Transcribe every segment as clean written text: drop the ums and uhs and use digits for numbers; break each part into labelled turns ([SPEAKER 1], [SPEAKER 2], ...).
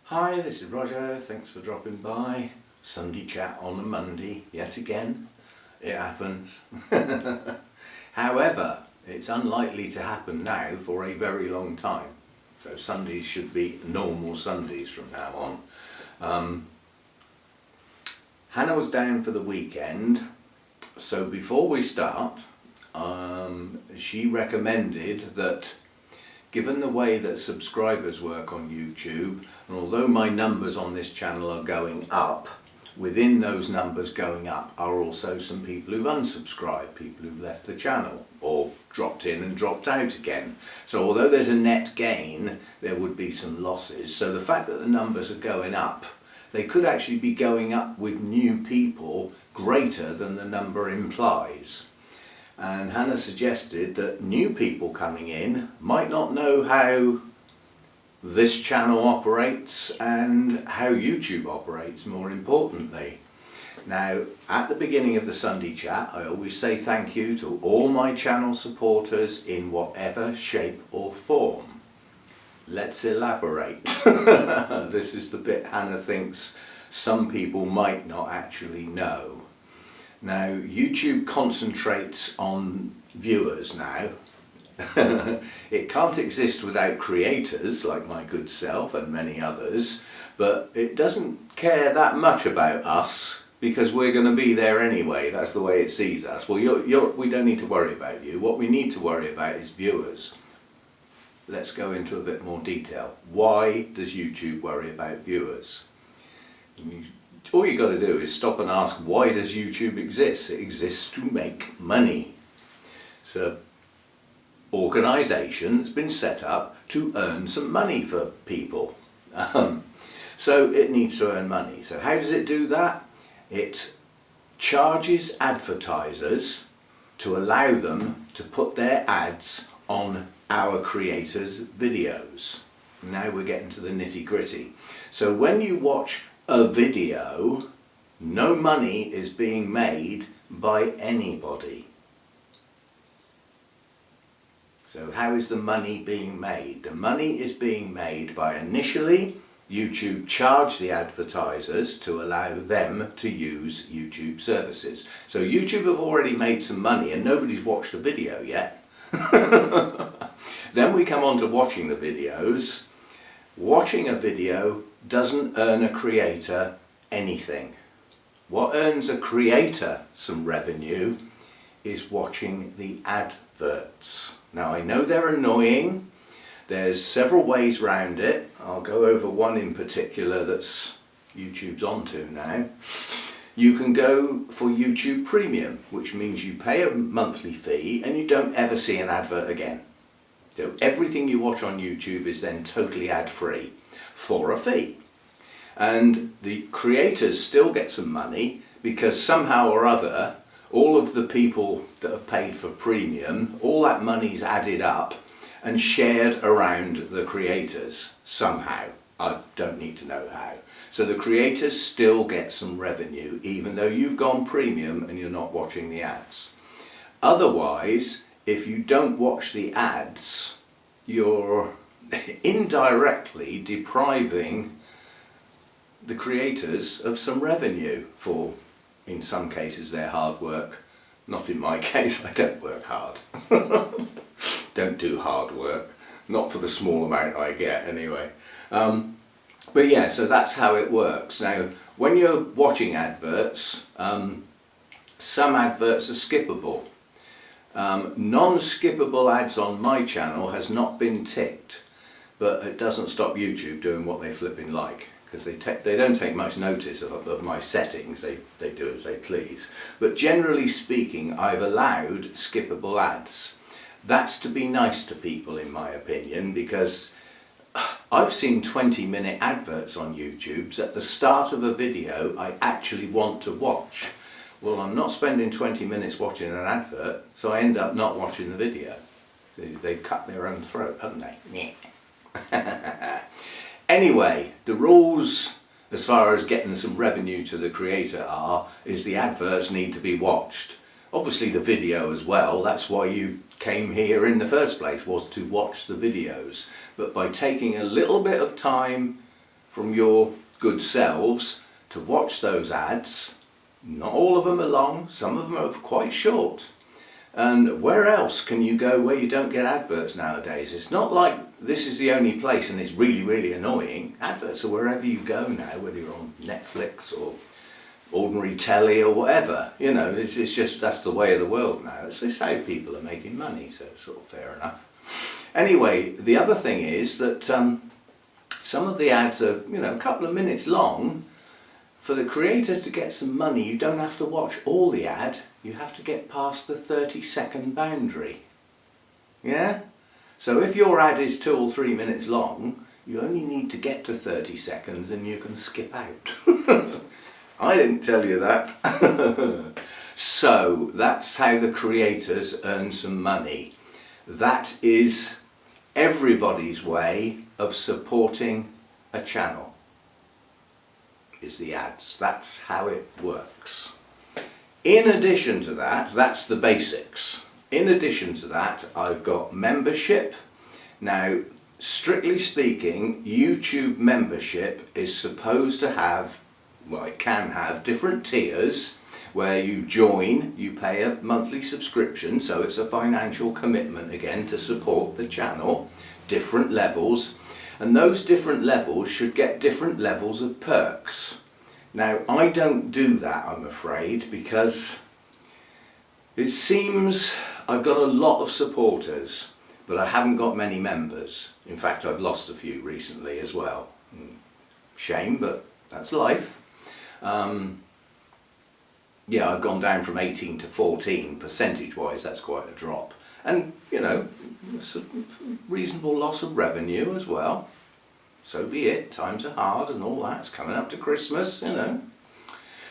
[SPEAKER 1] Hi, this is Roger. Thanks for dropping by. Sunday chat on a Monday, yet again. It happens. However, it's unlikely to happen now for a very long time. So Sundays should be normal Sundays from now on. Hannah was down for the weekend, so before we start, she recommended that given the way that subscribers work on YouTube, and although my numbers on this channel are going up, within those numbers going up are also some people who've unsubscribed, people who've left the channel or dropped in and dropped out again. So although there's a net gain, there would be some losses. So the fact that the numbers are going up, they could actually be going up with new people greater than the number implies. And Hannah suggested that new people coming in might not know how this channel operates and how YouTube operates, more importantly. Now, at the beginning of the Sunday chat, I always say thank you to all my channel supporters in whatever shape or form. Let's elaborate. This is the bit Hannah thinks some people might not actually know. Now, YouTube concentrates on viewers now. It can't exist without creators like my good self and many others, but it doesn't care that much about us because we're going to be there anyway. That's the way it sees us. Well, we don't need to worry about you. What we need to worry about is viewers. Let's go into a bit more detail. Why does YouTube worry about viewers? All you got to do is stop and ask, why does YouTube exist? It exists to make money. It's an organisation that's been set up to earn some money for people. So it needs to earn money. So how does it do that? It charges advertisers to allow them to put their ads on our creators' videos. Now we're getting to the nitty-gritty. So when you watch a video, no money is being made by anybody. So how is the money being made? The money is being made by initially YouTube charge the advertisers to allow them to use YouTube services. So YouTube have already made some money and nobody's watched the video yet. Then we come on to watching the videos. Watching a video doesn't earn a creator anything. What earns a creator some revenue is watching the adverts. Now I know they're annoying. There's several ways round it. I'll go over one in particular that's YouTube's onto now. You can go for YouTube Premium, which means you pay a monthly fee and you don't ever see an advert again. So everything you watch on YouTube is then totally ad-free for a fee. And the creators still get some money because somehow or other, all of the people that have paid for premium, all that money's added up and shared around the creators somehow. I don't need to know how. So the creators still get some revenue even though you've gone premium and you're not watching the ads. Otherwise, if you don't watch the ads, you're indirectly depriving the creators of some revenue for, in some cases, their hard work. Not in my case, I don't work hard. Don't do hard work. Not for the small amount I get anyway. But yeah, so that's how it works. Now, when you're watching adverts, some adverts are skippable. Non-skippable ads on my channel has not been ticked, but it doesn't stop YouTube doing what they flipping like, because they don't take much notice of my settings. They do as they please. But generally speaking, I've allowed skippable ads. That's to be nice to people, in my opinion, because I've seen 20-minute adverts on YouTube at the start of a video I actually want to watch. Well, I'm not spending 20 minutes watching an advert, so I end up not watching the video. They've cut their own throat, haven't they? Anyway, the rules as far as getting some revenue to the creator is the adverts need to be watched. Obviously the video as well, that's why you came here in the first place, was to watch the videos. But by taking a little bit of time from your good selves to watch those ads. Not all of them are long, some of them are quite short. And where else can you go where you don't get adverts nowadays? It's not like this is the only place and it's really, really annoying. Adverts are wherever you go now, whether you're on Netflix or ordinary telly or whatever. You know, it's just, that's the way of the world now. It's just how people are making money, so it's sort of fair enough. Anyway, the other thing is that some of the ads are, you know, a couple of minutes long. For the creators to get some money, you don't have to watch all the ad, you have to get past the 30-second boundary. Yeah? So if your ad is 2 or 3 minutes long, you only need to get to 30 seconds and you can skip out. I didn't tell you that. So that's how the creators earn some money. That is everybody's way of supporting a channel. Is the ads. That's how it works. In addition to that, that's the basics. In addition to that, I've got membership. Now, strictly speaking, YouTube membership is supposed to have, well, it can have different tiers where you join, you pay a monthly subscription, so it's a financial commitment again to support the channel, different levels. And those different levels should get different levels of perks. Now, I don't do that, I'm afraid, because it seems I've got a lot of supporters, but I haven't got many members. In fact, I've lost a few recently as well. Shame, but that's life. Yeah, I've gone down from 18 to 14, percentage-wise, that's quite a drop. And, you know, it's a reasonable loss of revenue as well. So be it, times are hard and all that, it's coming up to Christmas, you know.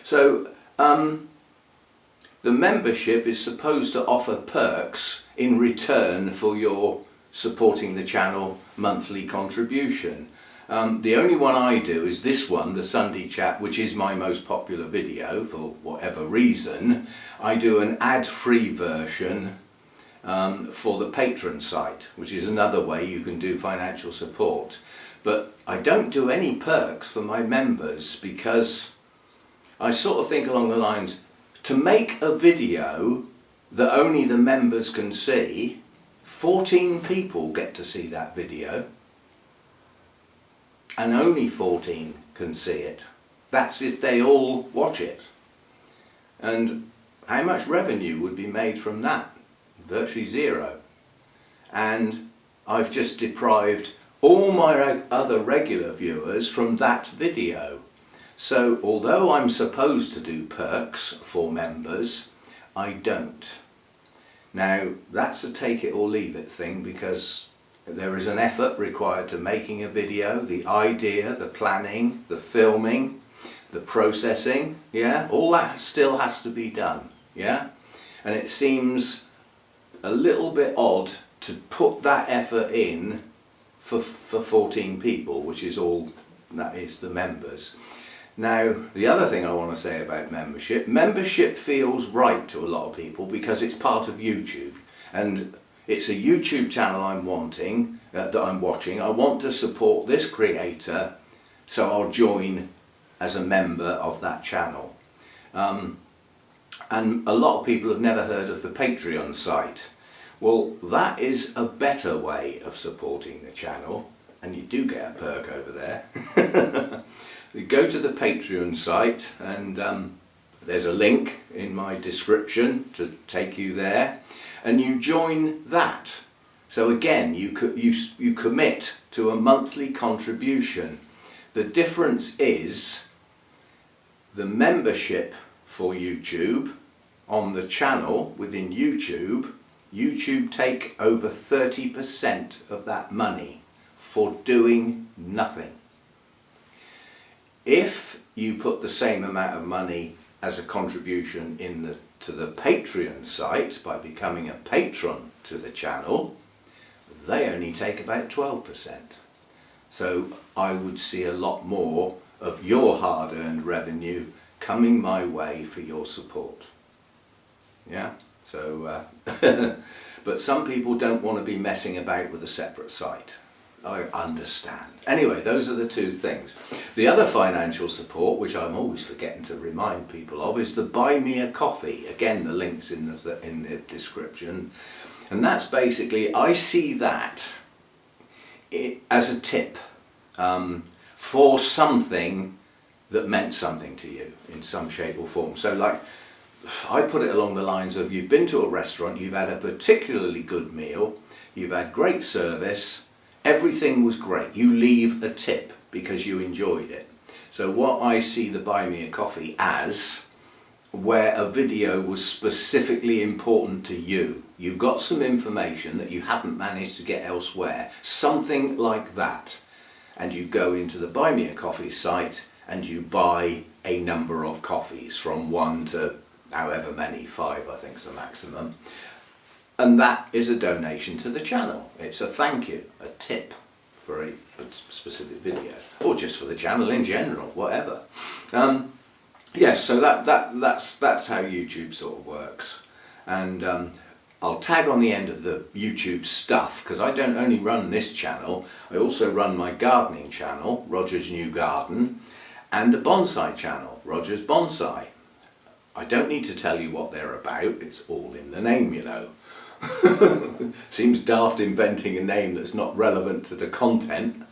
[SPEAKER 1] So, the membership is supposed to offer perks in return for your supporting the channel monthly contribution. The only one I do is this one, the Sunday chat, which is my most popular video for whatever reason. I do an ad-free version for the patron site, which is another way you can do financial support. But I don't do any perks for my members because I sort of think along the lines, to make a video that only the members can see, 14 people get to see that video and only 14 can see it. That's if they all watch it. And how much revenue would be made from that? Virtually zero. And I've just deprived all my other regular viewers from that video. So although I'm supposed to do perks for members, I don't. Now that's a take it or leave it thing, because there is an effort required to making a video, the idea, the planning, the filming, the processing, yeah, all that still has to be done, yeah. And it seems a little bit odd to put that effort in for 14 people, which is all that is the members. Now, the other thing I want to say about membership feels right to a lot of people because it's part of YouTube, and it's a YouTube channel I'm wanting, that I'm watching. I want to support this creator, so I'll join as a member of that channel. And a lot of people have never heard of the Patreon site. Well, that is a better way of supporting the channel, and you do get a perk over there. You go to the Patreon site, and there's a link in my description to take you there, and you join that. So again, you commit to a monthly contribution. The difference is the membership for YouTube on the channel within YouTube. YouTube take over 30% of that money for doing nothing. If you put the same amount of money as a contribution to the Patreon site by becoming a patron to the channel, they only take about 12%. So I would see a lot more of your hard-earned revenue coming my way for your support. Yeah, so but some people don't want to be messing about with a separate site. I understand. Anyway, those are the two things. The other financial support, which I'm always forgetting to remind people of, is the Buy Me a Coffee. Again, the link's in the description. And that's basically, I see that as a tip for something that meant something to you in some shape or form. So like, I put it along the lines of, you've been to a restaurant, you've had a particularly good meal, you've had great service, everything was great. You leave a tip because you enjoyed it. So what I see the Buy Me a Coffee as, where a video was specifically important to you. You got some information that you haven't managed to get elsewhere, something like that. And you go into the Buy Me a Coffee site and you buy a number of coffees, from 1 to however many, 5 I think is the maximum. And that is a donation to the channel. It's a thank you, a tip for a specific video, or just for the channel in general, whatever. Yes, so that's how YouTube sort of works. And I'll tag on the end of the YouTube stuff, because I don't only run this channel, I also run my gardening channel, Roger's New Garden, and a bonsai channel, Roger's Bonsai. I don't need to tell you what they're about, it's all in the name, you know. Seems daft inventing a name that's not relevant to the content.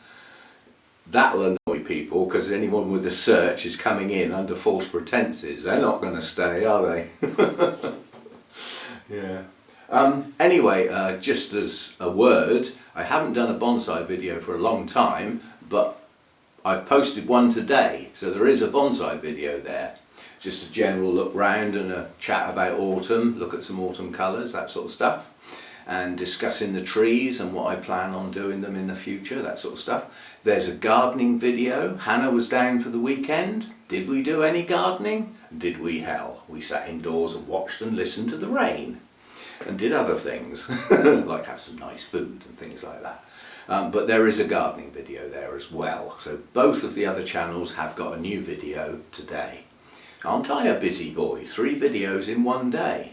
[SPEAKER 1] That'll annoy people, because anyone with a search is coming in under false pretenses. They're not going to stay, are they? Yeah. Anyway, just as a word, I haven't done a bonsai video for a long time, but I've posted one today, so there is a bonsai video there. Just a general look round and a chat about autumn, look at some autumn colours, that sort of stuff, and discussing the trees and what I plan on doing them in the future, that sort of stuff. There's a gardening video. Hannah was down for the weekend. Did we do any gardening? Did we? Hell, we sat indoors and watched and listened to the rain and did other things like have some nice food and things like that. But there is a gardening video there as well. So both of the other channels have got a new video today. Aren't I a busy boy? 3 videos in one day.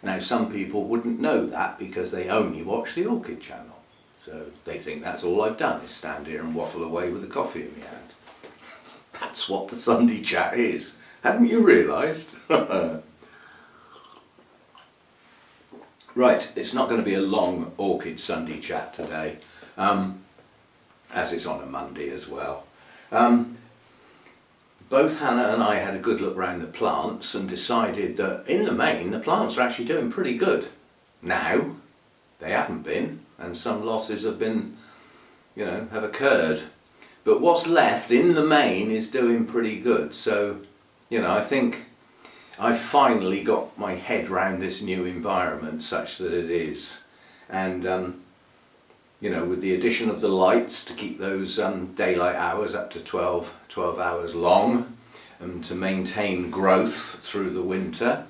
[SPEAKER 1] Now some people wouldn't know that because they only watch the Orchid channel. So they think that's all I've done is stand here and waffle away with a coffee in my hand. That's what the Sunday chat is. Hadn't you realised? Right, it's not going to be a long Orchid Sunday chat today, as it's on a Monday as well. Both Hannah and I had a good look around the plants and decided that in the main the plants are actually doing pretty good. Now, they haven't been, and some losses have been, you know, have occurred. But what's left in the main is doing pretty good. So, you know, I think I've finally got my head round this new environment such that it is. And, you know, with the addition of the lights to keep those daylight hours up to 12 hours long and to maintain growth through the winter,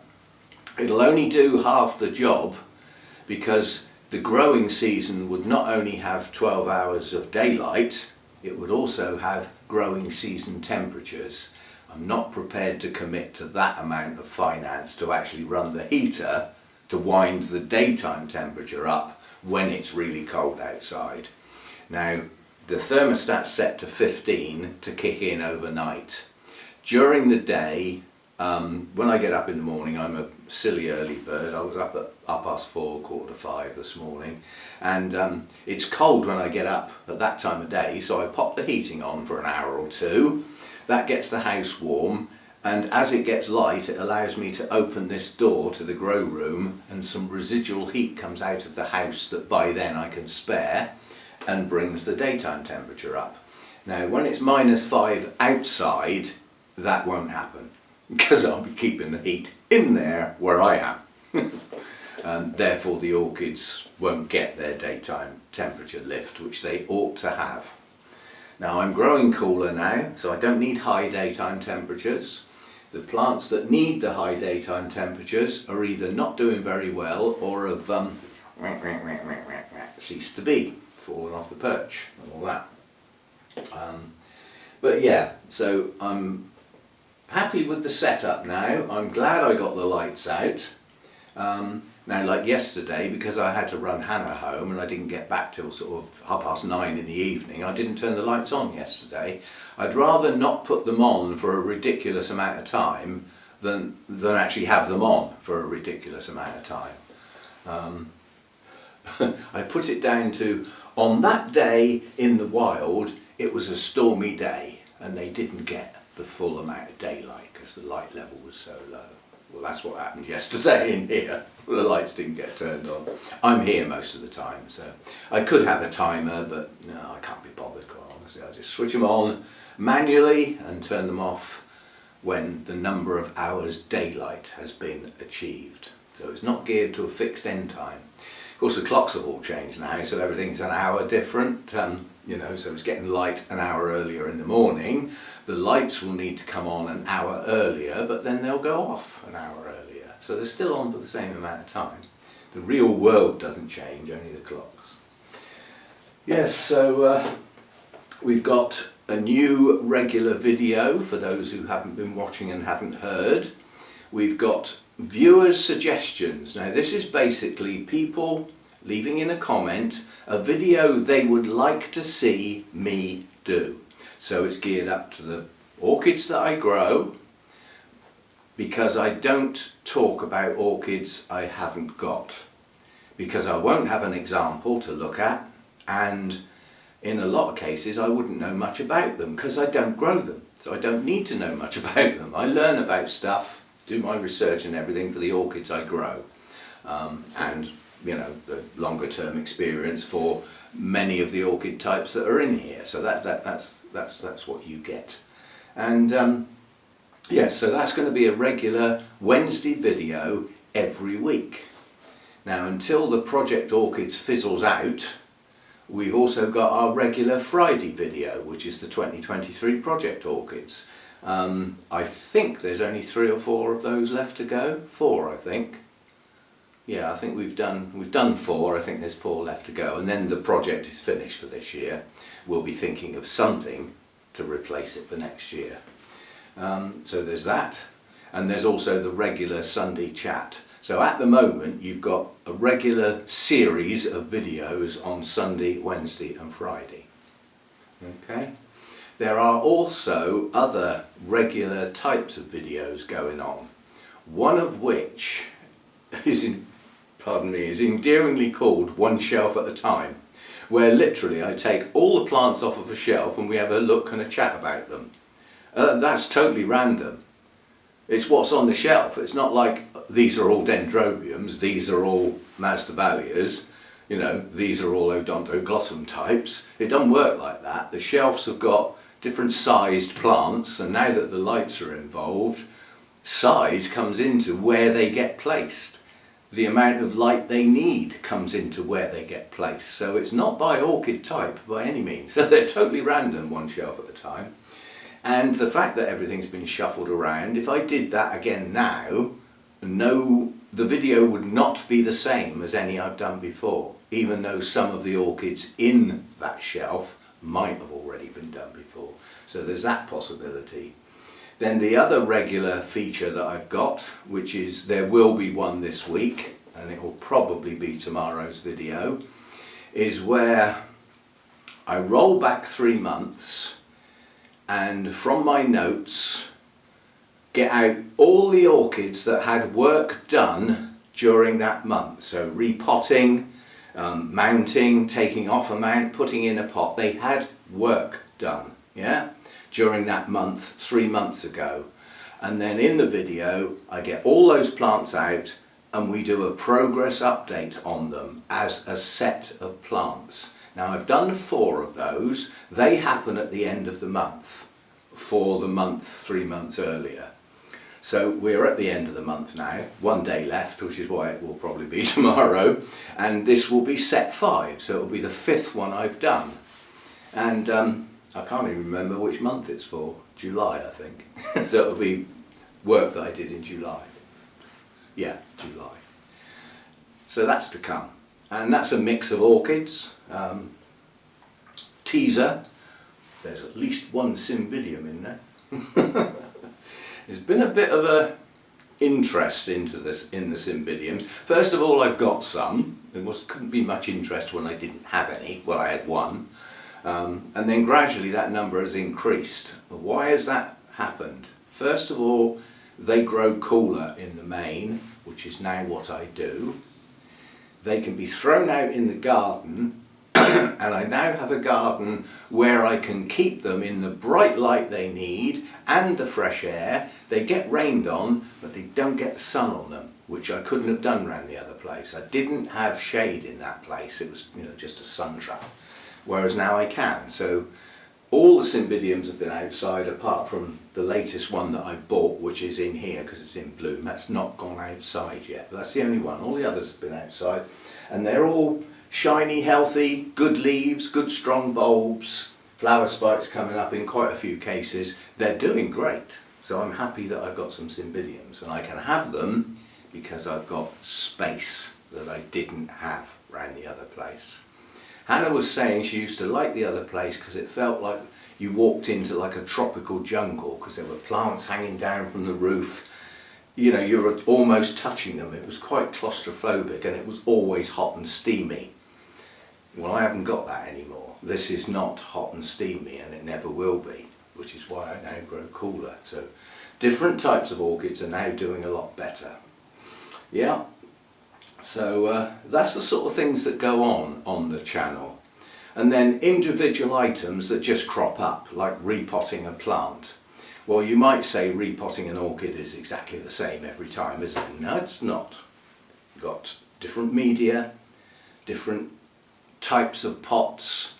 [SPEAKER 1] it'll only do half the job, because the growing season would not only have 12 hours of daylight, it would also have growing season temperatures. I'm not prepared to commit to that amount of finance to actually run the heater to wind the daytime temperature up when it's really cold outside. Now, the thermostat's set to 15 to kick in overnight. During the day, when I get up in the morning, I'm a silly early bird. I was up at 4:15, 4:45 this morning, and it's cold when I get up at that time of day, so I pop the heating on for an hour or two. That gets the house warm, and as it gets light, it allows me to open this door to the grow room, and some residual heat comes out of the house that by then I can spare, and brings the daytime temperature up. Now, when it's -5 outside, that won't happen, because I'll be keeping the heat in there where I am. And therefore the orchids won't get their daytime temperature lift, which they ought to have. Now, I'm growing cooler now, so I don't need high daytime temperatures. The plants that need the high daytime temperatures are either not doing very well or have ceased to be, fallen off the perch and all that. But yeah, so I'm happy with the setup now. I'm glad I got the lights out. Now, like yesterday, because I had to run Hannah home and I didn't get back till sort of 9:30 in the evening, I didn't turn the lights on yesterday. I'd rather not put them on for a ridiculous amount of time than actually have them on for a ridiculous amount of time. I put it down to, on that day in the wild, it was a stormy day and they didn't get the full amount of daylight because the light level was so low. Well, that's what happened yesterday in here. The lights didn't get turned on. I'm here most of the time, so I could have a timer, but no, I can't be bothered, quite honestly. I just switch them on manually and turn them off when the number of hours daylight has been achieved. So it's not geared to a fixed end time. Of course, the clocks have all changed now, so everything's an hour different. You know, so it's getting light an hour earlier in the morning. The lights will need to come on an hour earlier, but then they'll go off an hour earlier. So they're still on for the same amount of time. The real world doesn't change, only the clocks. Yes, so we've got a new regular video for those who haven't been watching and haven't heard. We've got viewers' suggestions. Now, this is basically people leaving in a comment a video they would like to see me do. So it's geared up to the orchids that I grow, because I don't talk about orchids I haven't got, because I won't have an example to look at, and in a lot of cases I wouldn't know much about them because I don't grow them, so I don't need to know much about them. I learn about stuff, do my research and everything for the orchids I grow, and you know, the longer term experience for many of the orchid types that are in here. So that's what you get. And yes, so that's going to be a regular Wednesday video every week. Now, until the Project Orchids fizzles out, we've also got our regular Friday video, which is the 2023 Project Orchids. I think there's only 3 or 4 of those left to go. 4, I think. Yeah, I think we've done 4. I think there's 4 left to go, and then the project is finished for this year. We'll be thinking of something to replace it for next year. So there's that, and there's also the regular Sunday chat. So at the moment you've got a regular series of videos on Sunday, Wednesday and Friday. Okay. There are also other regular types of videos going on, one of which is endearingly called One Shelf at a Time, where literally I take all the plants off of a shelf and we have a look and a chat about them. That's totally random. It's what's on the shelf. It's not like these are all dendrobiums, these are all masdevallias, you know, these are all odontoglossum types. It doesn't work like that. The shelves have got different sized plants, and now that the lights are involved, size comes into where they get placed. The amount of light they need comes into where they get placed. So it's not by orchid type by any means. So they're totally random, one shelf at a time. And the fact that everything's been shuffled around, if I did that again now, the video would not be the same as any I've done before, even though some of the orchids in that shelf might have already been done before. So there's that possibility. Then the other regular feature that I've got, which is there will be one this week, and it will probably be tomorrow's video, is where I roll back 3 months and from my notes get out all the orchids that had work done during that month. So repotting, mounting, taking off a mount, putting in a pot. They had work done, yeah, during that month 3 months ago. And then in the video I get all those plants out and we do a progress update on them as a set of plants. Now I've done 4 of those. They happen at the end of the month for the month 3 months earlier. So we're at the end of the month now, 1 day left, which is why it will probably be tomorrow, and this will be set 5, so it'll be the 5th one I've done. And I can't even remember which month it's for, July I think. So it'll be work that I did in July. Yeah, July. So that's to come. And that's a mix of orchids, teaser, there's at least 1 cymbidium in there. It's been a bit of a interest into this in the Cymbidiums. First of all, I've got some. Couldn't be much interest when I didn't have any. Well, I had one. And then gradually that number has increased. Why has that happened? First of all, they grow cooler in the main, which is now what I do. They can be thrown out in the garden, and I now have a garden where I can keep them in the bright light they need and the fresh air. They get rained on, but they don't get the sun on them, which I couldn't have done around the other place. I didn't have shade in that place. It was, just a sun trap. Whereas now I can. So all the Cymbidiums have been outside, apart from the latest one that I bought, which is in here because it's in bloom. That's not gone outside yet, but that's the only one. All the others have been outside, and they're all shiny, healthy, good leaves, good strong bulbs, flower spikes coming up in quite a few cases. They're doing great. So I'm happy that I've got some Cymbidiums, and I can have them because I've got space that I didn't have around the other place. Hannah was saying she used to like the other place because it felt like you walked into like a tropical jungle, because there were plants hanging down from the roof. You were almost touching them. It was quite claustrophobic, and it was always hot and steamy. Well, I haven't got that anymore. This is not hot and steamy, and it never will be, which is why I now grow cooler. So different types of orchids are now doing a lot better. Yeah. So that's the sort of things that go on the channel. And then individual items that just crop up, like repotting a plant. Well, you might say repotting an orchid is exactly the same every time, isn't it? No, it's not. You've got different media, different types of pots,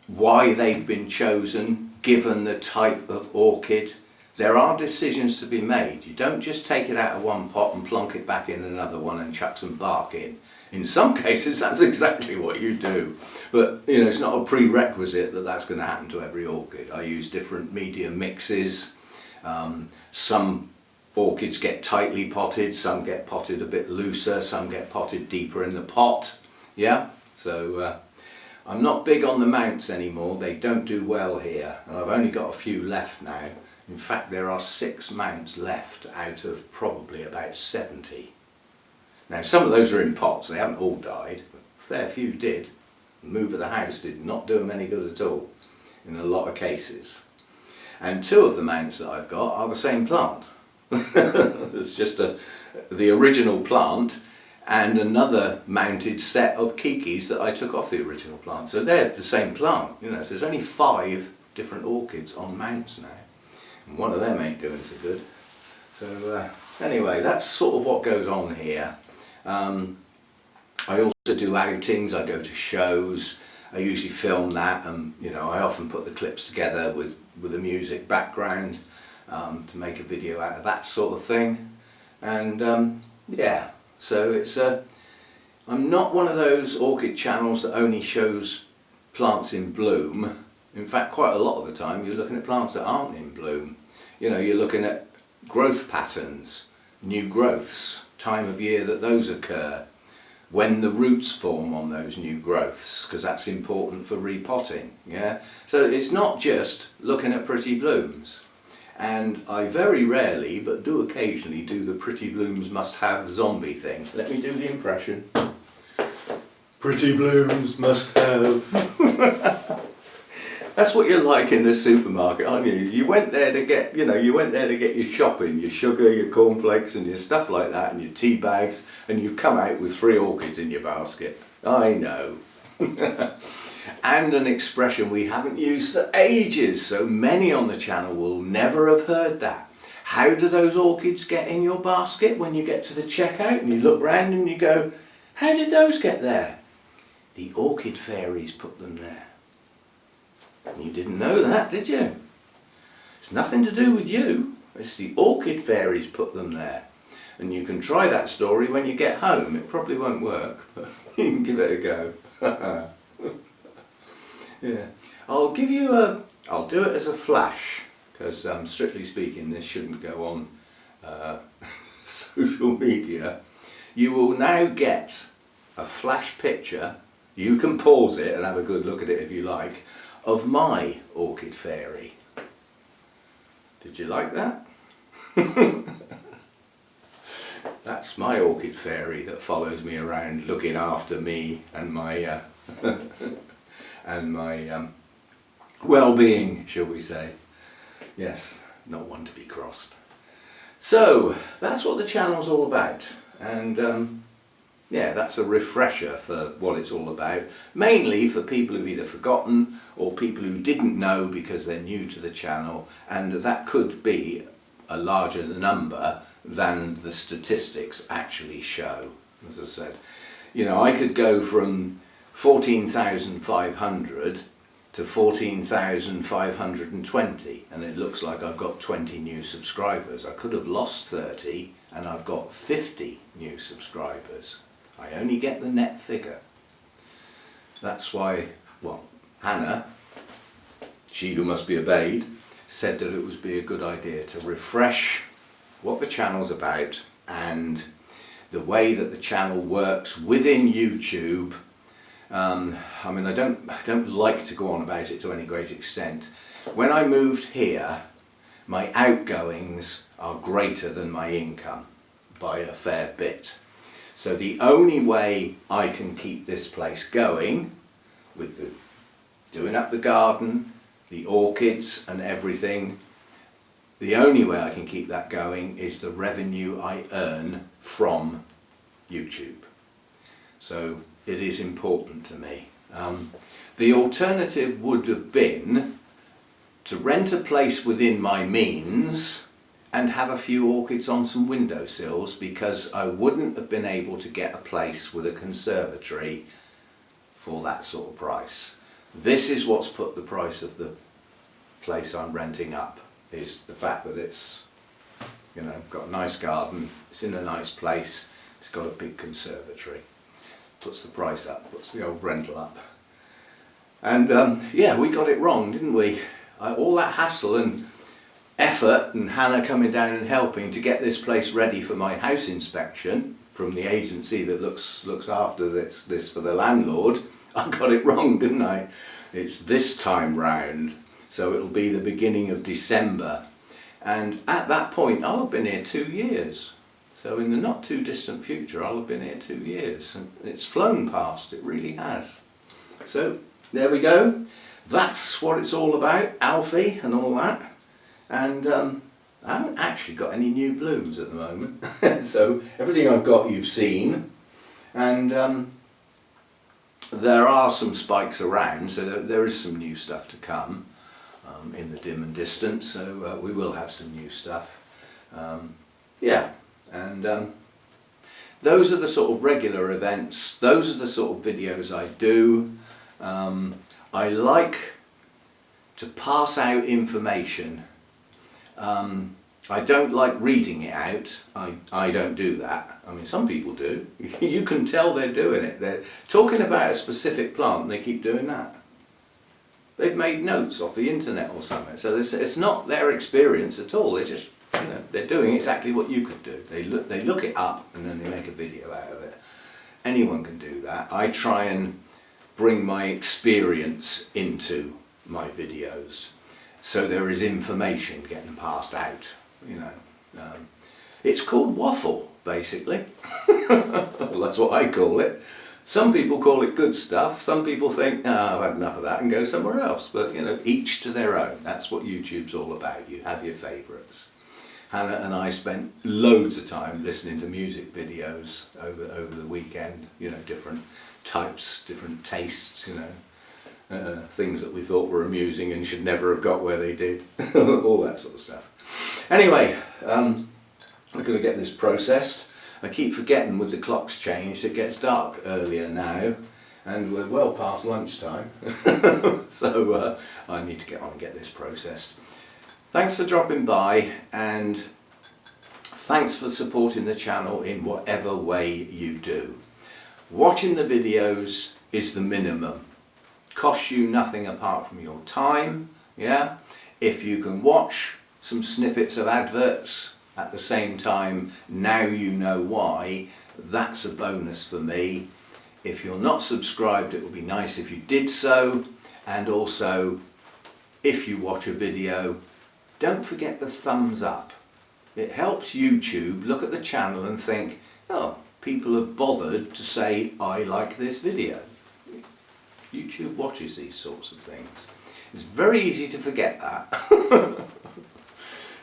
[SPEAKER 1] why they've been chosen, given the type of orchid. There are decisions to be made. You don't just take it out of one pot and plonk it back in another one and chuck some bark in. In some cases that's exactly what you do, but it's not a prerequisite that that's going to happen to every orchid. I use different media mixes. Some orchids get tightly potted, some get potted a bit looser, some get potted deeper in the pot. Yeah, so I'm not big on the mounts anymore. They don't do well here, and I've only got a few left now. In fact, there are 6 mounts left out of probably about 70. Now, some of those are in pots. They haven't all died, but a fair few did. The move of the house did not do them any good at all in a lot of cases. And 2 of the mounts that I've got are the same plant. It's just the original plant and another mounted set of kikis that I took off the original plant. So they're the same plant. So there's only 5 different orchids on mounts now. And one of them ain't doing so good. So anyway, that's sort of what goes on here. I also do outings. I go to shows. I usually film that, and I often put the clips together with a music background to make a video out of that sort of thing. And yeah, so it's I'm not one of those orchid channels that only shows plants in bloom. In fact, quite a lot of the time you're looking at plants that aren't in bloom. You're looking at growth patterns, new growths, time of year that those occur, when the roots form on those new growths, because that's important for repotting. Yeah, so it's not just looking at pretty blooms. And I very rarely, but do occasionally, do the pretty blooms must have zombie thing. Let me do the impression. Pretty blooms must have. That's what you're like in the supermarket, aren't you? You went there to get, your shopping, your sugar, your cornflakes and your stuff like that, and your tea bags, and you've come out with 3 orchids in your basket. I know. And an expression we haven't used for ages, so many on the channel will never have heard that. How do those orchids get in your basket when you get to the checkout and you look round and you go, how did those get there? The orchid fairies put them there. You didn't know that, did you? It's nothing to do with you. It's the orchid fairies put them there. And you can try that story when you get home. It probably won't work, but you can give it a go. Yeah. I'll do it as a flash, because strictly speaking this shouldn't go on social media. You will now get a flash picture. You can pause it and have a good look at it if you like, of my orchid fairy. Did you like that? That's my orchid fairy that follows me around looking after me and my and my well-being, shall we say. Yes, not one to be crossed. So that's what the channel's all about, and yeah, that's a refresher for what it's all about, mainly for people who've either forgotten or people who didn't know because they're new to the channel, and that could be a larger number than the statistics actually show. As I said, you know, I could go from 14,500 to 14,520, and it looks like I've got 20 new subscribers. I could have lost 30 and I've got 50 new subscribers. I only get the net figure. That's why, well, Hannah, she who must be obeyed, said that it would be a good idea to refresh what the channel's about and the way that the channel works within YouTube. I mean, I don't like to go on about it to any great extent. When I moved here, my outgoings are greater than my income by a fair bit. So the only way I can keep this place going, with the doing up the garden, the orchids and everything, the only way I can keep that going is the revenue I earn from YouTube. So it is important to me. The alternative would have been to rent a place within my means and have a few orchids on some windowsills, because I wouldn't have been able to get a place with a conservatory for that sort of price. This is what's put the price of the place I'm renting up, is the fact that it's, you know, got a nice garden, it's in a nice place, it's got a big conservatory. Puts the price up, puts the old rental up. And yeah, we got it wrong, didn't we? All that hassle and effort and Hannah coming down and helping to get this place ready for my house inspection from the agency that looks after this for the landlord. I got it wrong, didn't I? It's this time round, so it'll be the beginning of December, and at that point I'll have been here 2 years. So in the not too distant future I'll have been here 2 years, and it's flown past, it really has. So there we go, that's what it's all about, Alfie and all that. And I haven't actually got any new blooms at the moment. So everything I've got you've seen, and there are some spikes around, so there is some new stuff to come in the dim and distant, so we will have some new stuff. Yeah, and those are the sort of regular events, those are the sort of videos I do. I like to pass out information. I don't like reading it out. I don't do that. I mean, some people do. You can tell they're doing it. They're talking about a specific plant and they keep doing that. They've made notes off the internet or something. So it's not their experience at all. They're just, you know, they're doing exactly what you could do. They look it up and then they make a video out of it. Anyone can do that. I try and bring my experience into my videos. So there is information getting passed out, you know. It's called waffle, basically. Well, that's what I call it. Some people call it good stuff. Some people think, oh, I've had enough of that and go somewhere else. But, you know, each to their own. That's what YouTube's all about. You have your favourites. Hannah and I spent loads of time listening to music videos over the weekend. You know, different types, different tastes, you know. Things that we thought were amusing and should never have got where they did. All that sort of stuff. Anyway, I'm going to get this processed. I keep forgetting with the clocks changed, it gets dark earlier now, and we're well past lunchtime. So I need to get on and get this processed. Thanks for dropping by, and thanks for supporting the channel in whatever way you do. Watching the videos is the minimum. Costs you nothing apart from your time, yeah? If you can watch some snippets of adverts at the same time, now you know why, that's a bonus for me. If you're not subscribed, it would be nice if you did so, and also, if you watch a video, don't forget the thumbs up. It helps YouTube look at the channel and think, oh, people have bothered to say, I like this video. YouTube watches these sorts of things. It's very easy to forget that.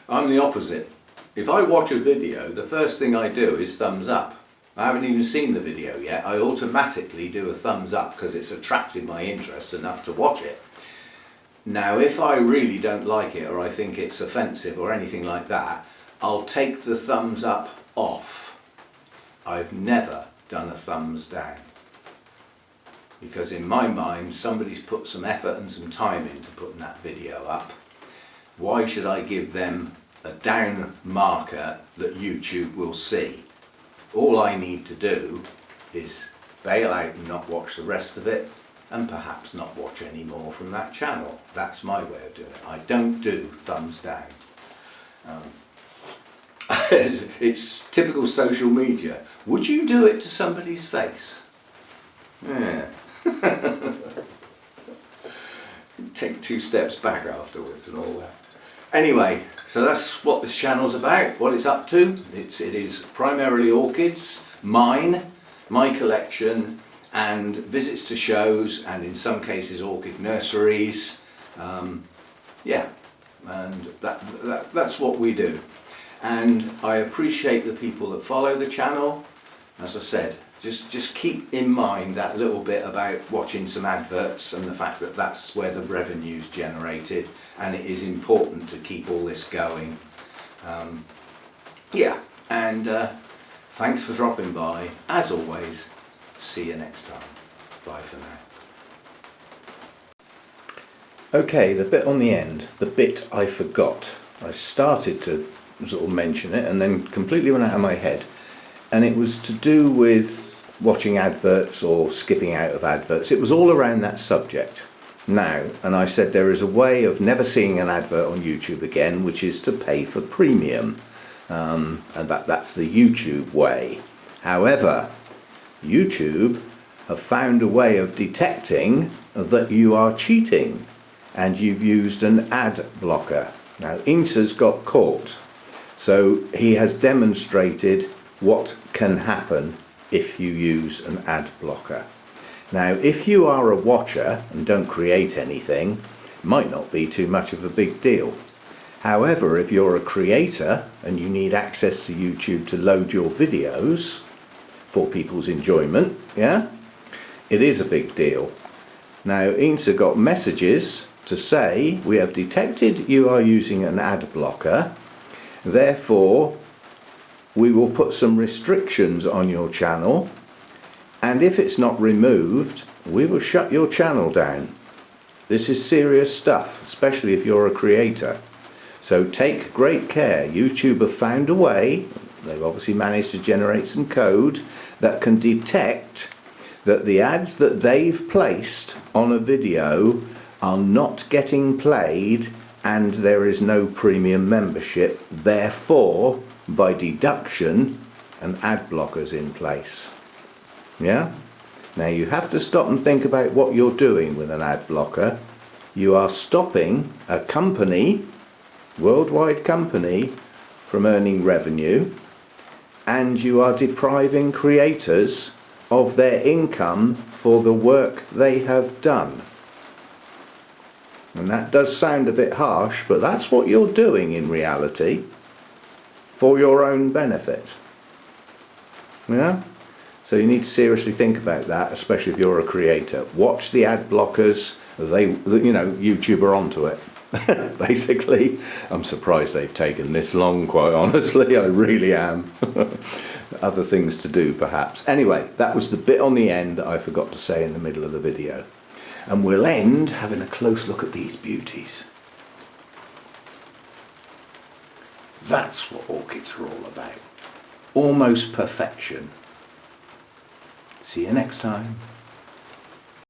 [SPEAKER 1] I'm the opposite. If I watch a video, the first thing I do is thumbs up. I haven't even seen the video yet. I automatically do a thumbs up because it's attracted my interest enough to watch it. Now, if I really don't like it or I think it's offensive or anything like that, I'll take the thumbs up off. I've never done a thumbs down. Because in my mind, somebody's put some effort and some time into putting that video up. Why should I give them a down marker that YouTube will see? All I need to do is bail out and not watch the rest of it, and perhaps not watch any more from that channel. That's my way of doing it. I don't do thumbs down. It's typical social media. Would you do it to somebody's face? Yeah. Take 2 steps back afterwards and all that. Anyway, so that's what this channel's about, what it's up to. It is primarily orchids, my collection, and visits to shows, and in some cases orchid nurseries. Yeah, and that's what we do. And I appreciate the people that follow the channel. As I said, just keep in mind that little bit about watching some adverts and the fact that that's where the revenue's generated, and it is important to keep all this going. Yeah, and thanks for dropping by. As always, see you next time. Bye for now. Okay, the bit on the end, the bit I forgot. I started to sort of mention it and then completely went out of my head. And it was to do with watching adverts or skipping out of adverts. It was all around that subject. Now, and I said there is a way of never seeing an advert on YouTube again, which is to pay for premium. And that's the YouTube way. However, YouTube have found a way of detecting that you are cheating and you've used an ad blocker. Now, Insa's got caught. So he has demonstrated what can happen if you use an ad blocker. Now, if you are a watcher and don't create anything, it might not be too much of a big deal. However, if you're a creator and you need access to YouTube to load your videos for people's enjoyment, yeah, it is a big deal. Now, Insa got messages to say, we have detected you are using an ad blocker, therefore we will put some restrictions on your channel, and if it's not removed, we will shut your channel down. This is serious stuff, especially if you're a creator. So take great care. YouTube have found a way, they've obviously managed to generate some code that can detect that the ads that they've placed on a video are not getting played and there is no premium membership. Therefore, by deduction, an ad blocker's in place. Yeah? Now you have to stop and think about what you're doing with an ad blocker. You are stopping a company, worldwide company, from earning revenue, and you are depriving creators of their income for the work they have done. And that does sound a bit harsh, but that's what you're doing in reality, for your own benefit. Yeah? So you need to seriously think about that, especially if you're a creator. Watch the ad blockers. YouTube are onto it. Basically, I'm surprised they've taken this long, quite honestly. I really am. Other things to do, perhaps. Anyway, that was the bit on the end that I forgot to say in the middle of the video. And we'll end having a close look at these beauties. That's what orchids are all about. Almost perfection. See you next time.